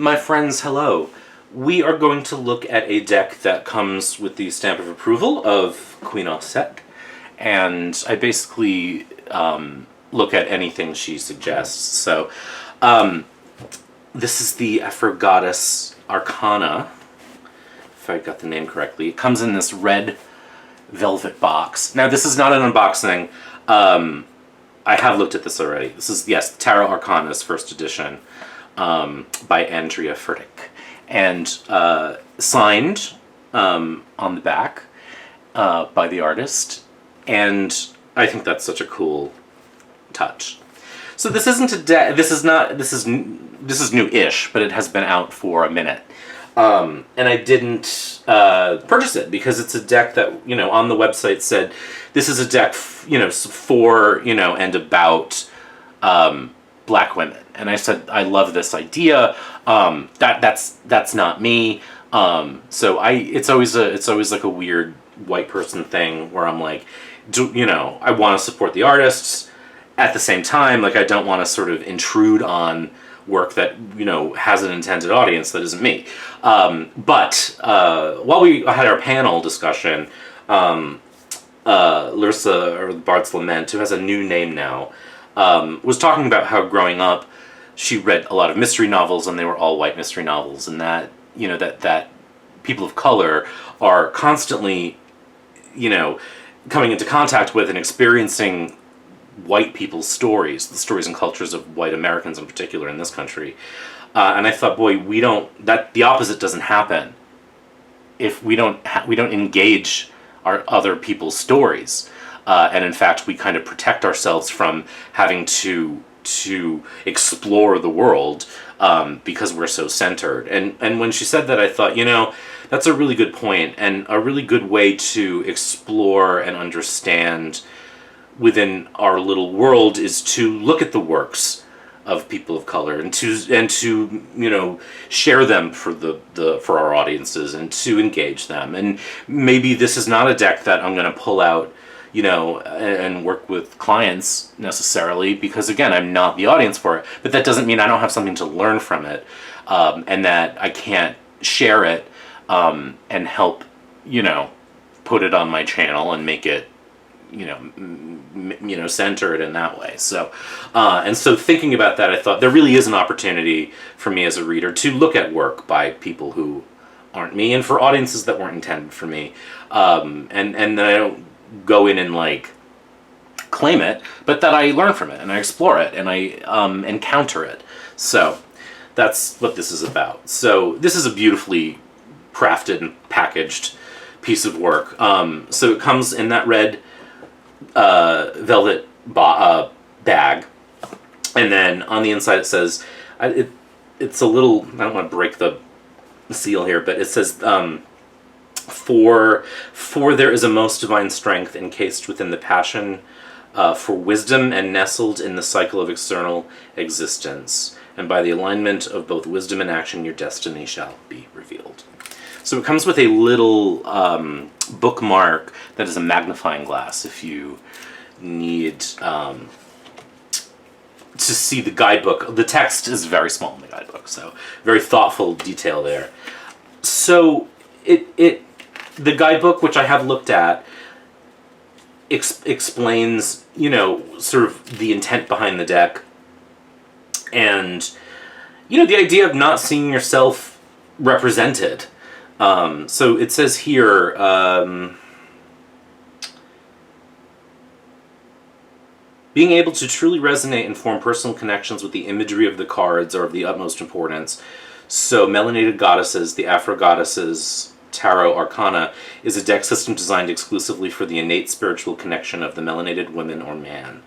My friends, hello. We are going to look at a deck that comes with the stamp of approval of Queen Offset, and I basically look at anything she suggests. So, this is the Afro Goddess Arcana, if I got the name correctly. It comes in this red velvet box. Now, this is not an unboxing. I have looked at this already. This is, yes, Tarot Arcana's first edition by Andrea Furtick. And signed on the back by the artist. And I think that's such a cool touch. So this isn't a deck. This is new-ish, but it has been out for a minute. And I didn't purchase it because it's a deck that, on the website said this is a deck, for, and about Black women. And I said, I love this idea. That's not me. So it's always like a weird white person thing where I'm like, I want to support the artists. At the same time, like, I don't want to sort of intrude on work that, has an intended audience that isn't me. But while we had our panel discussion, Larissa, or Bard's Lament, who has a new name now, was talking about how growing up, she read a lot of mystery novels, and they were all white mystery novels, and that, that people of color are constantly, coming into contact with and experiencing white people's stories, the stories and cultures of white Americans in particular in this country. And I thought, boy, the opposite doesn't happen if we don't engage our other people's stories. And in fact, we kind of protect ourselves from having to explore the world because we're so centered. And when she said that, I thought, that's a really good point, and a really good way to explore and understand within our little world is to look at the works of people of color and to share them for our audiences and to engage them. And maybe this is not a deck that I'm going to pull out and work with clients necessarily, because again, I'm not the audience for it, but that doesn't mean I don't have something to learn from it, and that I can't share it, and help, put it on my channel and make it, centered in that way. So, and so thinking about that, I thought there really is an opportunity for me as a reader to look at work by people who aren't me, and for audiences that weren't intended for me, and then I don't go in and like claim it, but that I learn from it and I explore it and I encounter it. So that's what this is about. So this is a beautifully crafted and packaged piece of work. So it comes in that red velvet bag, and then on the inside it says, it's a little, I don't want to break the seal here, but it says, For there is a most divine strength encased within the passion for wisdom and nestled in the cycle of external existence. And by the alignment of both wisdom and action, your destiny shall be revealed. So it comes with a little bookmark that is a magnifying glass if you need to see the guidebook. The text is very small in the guidebook, so very thoughtful detail there. So the guidebook, which I have looked at, explains, sort of the intent behind the deck, and, the idea of not seeing yourself represented. So it says here, being able to truly resonate and form personal connections with the imagery of the cards are of the utmost importance. So Melanated Goddesses, the Afro Goddesses Tarot Arcana, is a deck system designed exclusively for the innate spiritual connection of the melanated woman or man.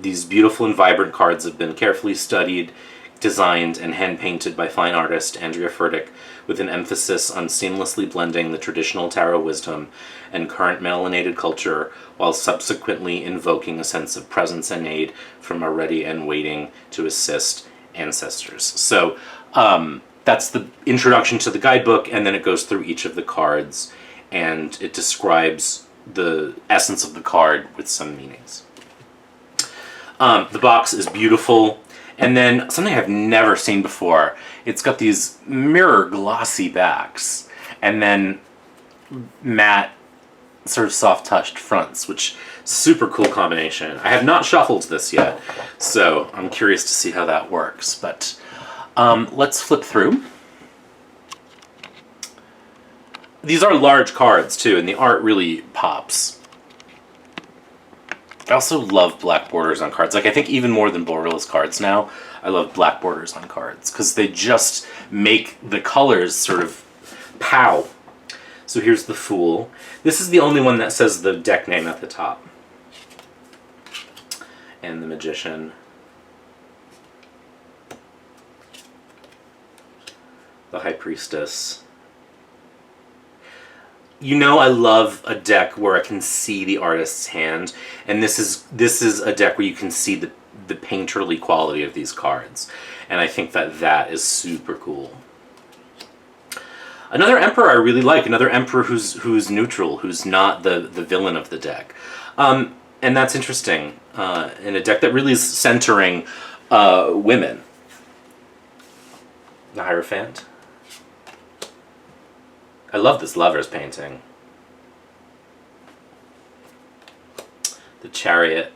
These beautiful and vibrant cards have been carefully studied, designed, and hand-painted by fine artist Andrea Furtick, with an emphasis on seamlessly blending the traditional tarot wisdom and current melanated culture, while subsequently invoking a sense of presence and aid from our ready and waiting to assist ancestors. So, that's the introduction to the guidebook, and then it goes through each of the cards, and it describes the essence of the card with some meanings. The box is beautiful, and then something I've never seen before It's got these mirror glossy backs, and then matte, sort of soft-touched fronts, which super cool combination. I have not shuffled this yet, so I'm curious to see how that works. But let's flip through. These are large cards too, and the art really pops. I also love black borders on cards. Like, I think even more than borderless cards now, I love black borders on cards because they just make the colors sort of pow. So here's the Fool. This is the only one that says the deck name at the top. And the Magician. The High Priestess. You know, I love a deck where I can see the artist's hand, and this is a deck where you can see the painterly quality of these cards, and I think that is super cool. Another Emperor I really like, another Emperor who's neutral, who's not the villain of the deck, and that's interesting in a deck that really is centering women. The Hierophant. I love this Lovers painting. The Chariot.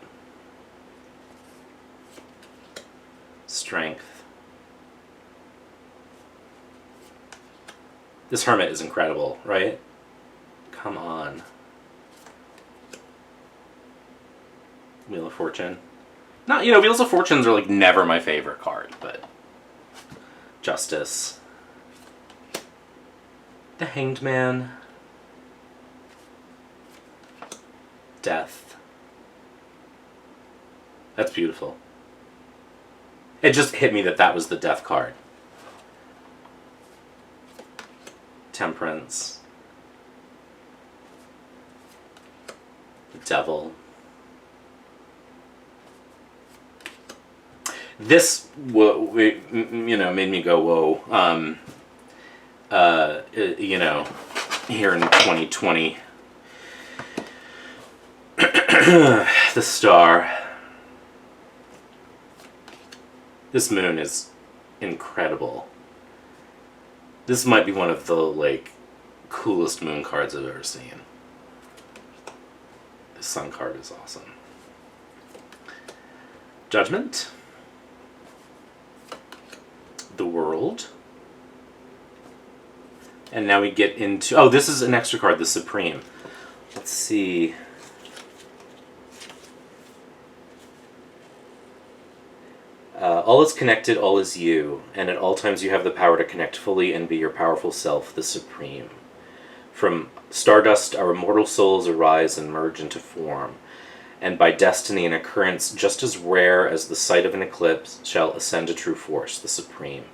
Strength. This Hermit is incredible, right? Come on. Wheel of Fortune. Not, you know, Wheels of Fortunes are like never my favorite card, but Justice. The Hanged Man. Death. That's beautiful. It just hit me that was the Death card. Temperance. The Devil. This, you know, made me go, whoa. You know, here in 2020. The Star. This moon is incredible. This might be one of the, like, coolest moon cards I've ever seen. The Sun card is awesome. Judgment. The World. And now we get into... Oh, this is an extra card, the Supreme. Let's see. All is connected, all is you, and at all times you have the power to connect fully and be your powerful self, the Supreme. From stardust, our immortal souls arise and merge into form, and by destiny an occurrence just as rare as the sight of an eclipse shall ascend to true force, the Supreme.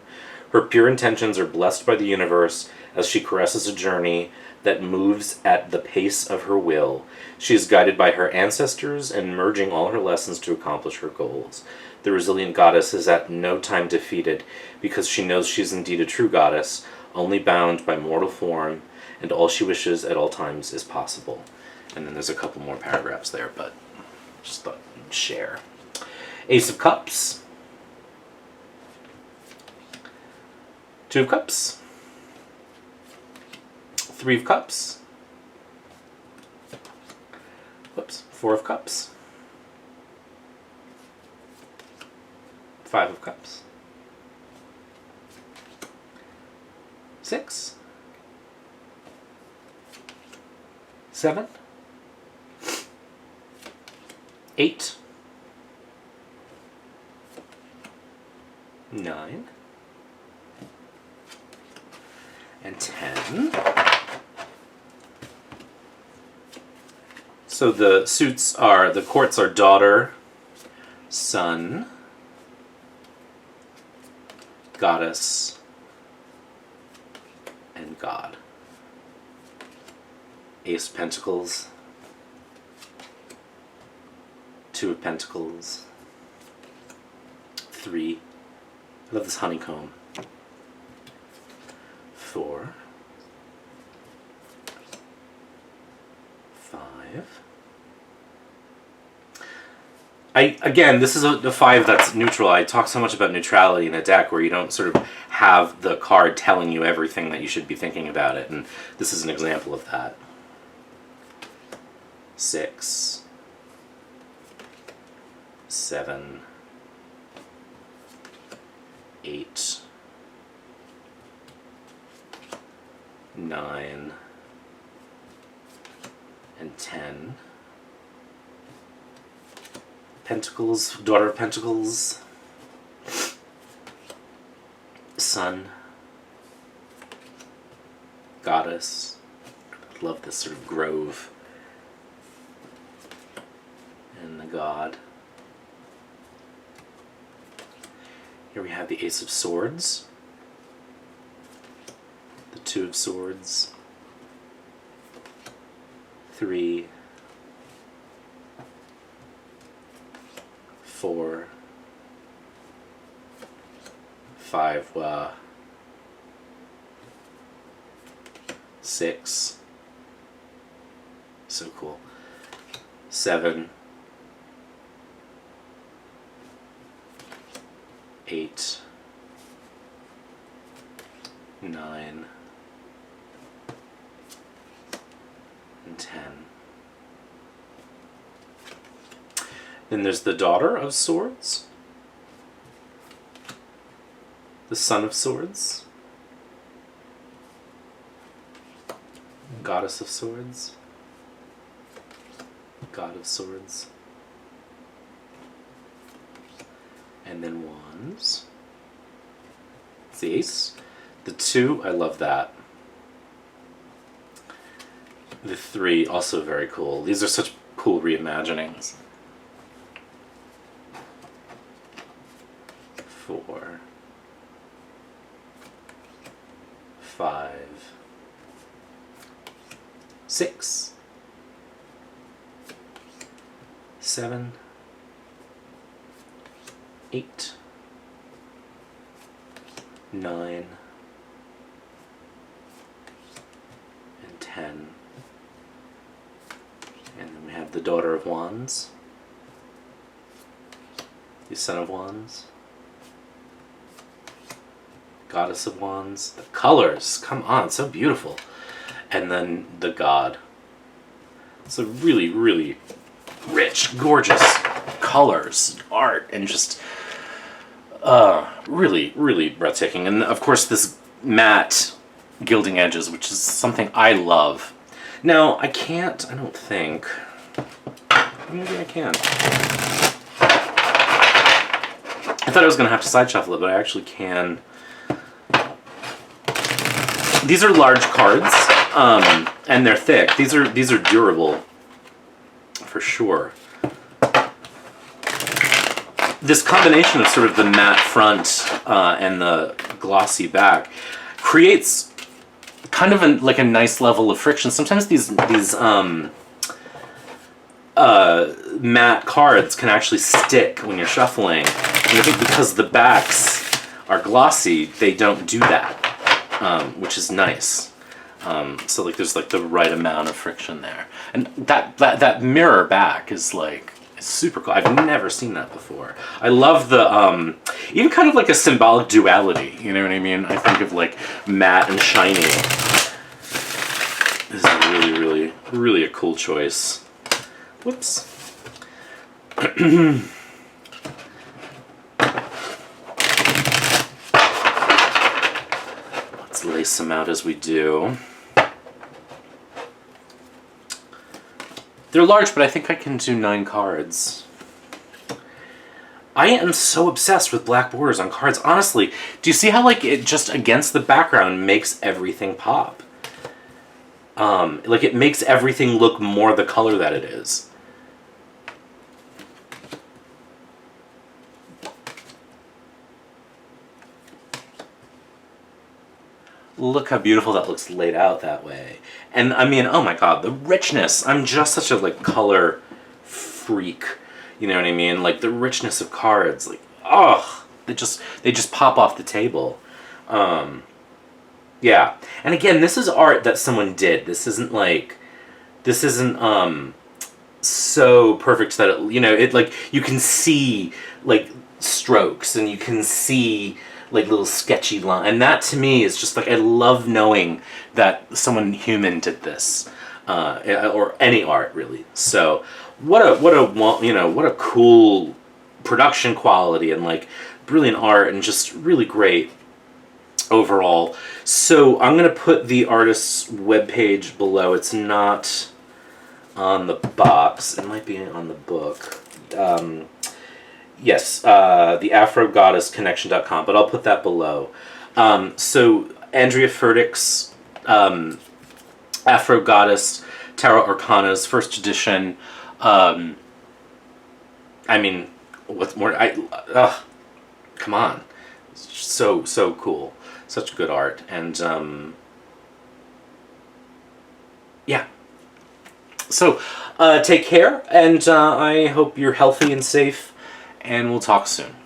Her pure intentions are blessed by the universe as she caresses a journey that moves at the pace of her will. She is guided by her ancestors and merging all her lessons to accomplish her goals. The resilient goddess is at no time defeated because she knows she is indeed a true goddess, only bound by mortal form, and all she wishes at all times is possible. And then there's a couple more paragraphs there, but just thought I'd share. Ace of Cups. Two of Cups. Three of Cups. Whoops. Four of Cups. Five of Cups. Six. Seven. Eight. Nine. And 10. So the suits are, the courts are Daughter, Sun, Goddess, and God. Ace of Pentacles, Two of Pentacles, 3. I love this honeycomb. 4. 5. Again, this is a 5 that's neutral. I talk so much about neutrality in a deck where you don't sort of have the card telling you everything that you should be thinking about it, and this is an example of that. 6, 7, 8, 9, and 10. Pentacles, Daughter of Pentacles, Sun, Goddess. I love this sort of grove. And the God. Here we have the Ace of Swords, the Two of Swords, 3, 4, 5, 6, so cool, 7, 8, 9, and 10. Then there's the Daughter of Swords, the Son of Swords, Goddess of Swords, God of Swords, and then Wands. It's the Ace. The 2, I love that. The 3, also very cool. These are such cool reimaginings. 4, 5, 6, 7, 8, 9, and 10. And then we have the Daughter of Wands, the Son of Wands, Goddess of Wands. The colors, come on, so beautiful. And then the God. It's a really, really rich, gorgeous colors, art, and just really, really breathtaking. And of course this matte gilding edges, which is something I love. Now, I don't think, maybe I can. I thought I was going to have to side shuffle it, but I actually can. These are large cards, and they're thick. These are durable, for sure. This combination of sort of the matte front and the glossy back creates kind of like a nice level of friction. Sometimes these matte cards can actually stick when you're shuffling, and I think because the backs are glossy, they don't do that, which is nice. So like there's like the right amount of friction there, and that mirror back is like super cool. I've never seen that before. I love the even kind of like a symbolic duality. You know what I mean? I think of like matte and shiny. This is really, really, really a cool choice. Whoops. Let's lace them out as we do. They're large, but I think I can do 9 cards. I am so obsessed with black borders on cards. Honestly, do you see how like it just against the background makes everything pop? Like it makes everything look more the color that it is. Look how beautiful that looks laid out that way. And I mean, oh my god, the richness. I'm just such a like color freak. You know what I mean? Like the richness of cards, like oh, they just pop off the table. Yeah. And again, this is art that someone did. This isn't so perfect that it, you know, it like you can see like strokes and you can see like little sketchy line, and that to me is just like, I love knowing that someone human did this, or any art really. So what a cool production quality, and like brilliant art, and just really great overall. So I'm gonna put the artist's webpage below. It's not on the box. It might be on the book. Yes, the AfroGoddessConnection.com, but I'll put that below. So Andrea Furtick's Afro Goddess Tarot Arcanas, first edition. I mean, what's more? Come on, so cool, such good art, and yeah. So take care, and I hope you're healthy and safe, and we'll talk soon.